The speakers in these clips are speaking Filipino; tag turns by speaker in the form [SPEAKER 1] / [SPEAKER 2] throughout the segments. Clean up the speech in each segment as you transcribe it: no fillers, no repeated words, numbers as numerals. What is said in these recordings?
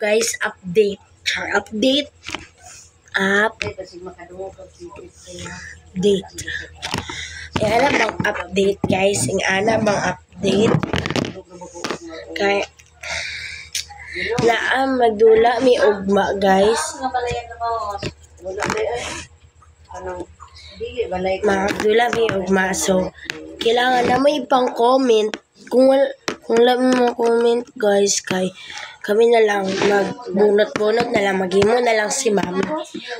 [SPEAKER 1] guys, update. Update. Yung ana bang update, guys? Yung ana bang update? Kay laam magdula mi ugma, guys. Magdula mi ugma. So, kailangan na mo ipang comment. Kung wala mo comment, guys, kay kami na lang magbunot-bunot na lang, maghimo na lang si mami.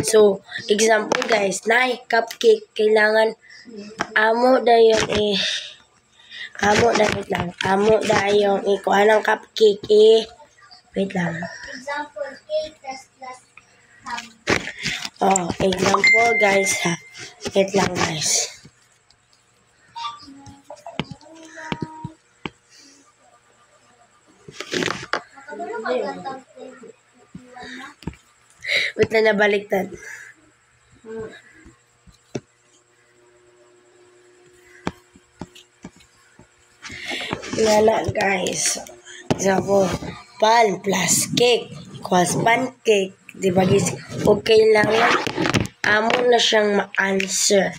[SPEAKER 1] So, example, guys, cupcake, kailangan amo dayon kuha ng cupcake wait lang. Example, guys, ha. Wait lang, guys. Wait na nabaliktad. Lala, guys. Example, pan plus cake equals pancake. Diba, guys? Okay lang yan. Amo na siyang ma-answer.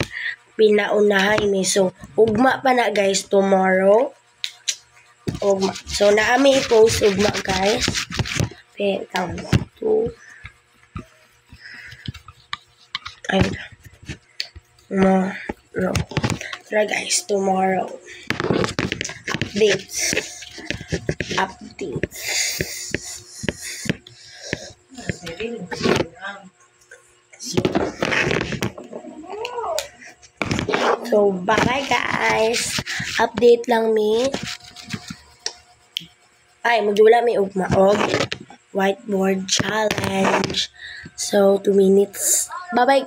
[SPEAKER 1] Pinaunahan ni. So, ugma pa na, guys, tomorrow. Ugma. So, naami i-post ugma, guys. Okay, count. 2. Ayun. Tomorrow. Tara, guys, tomorrow. Updates. So, bye guys. Update lang mi. Ay, magdula mi ugma og whiteboard challenge. So, 2 minutes. Bye-bye.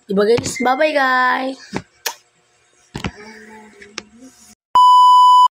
[SPEAKER 1] Diba guys? Bye-bye guys.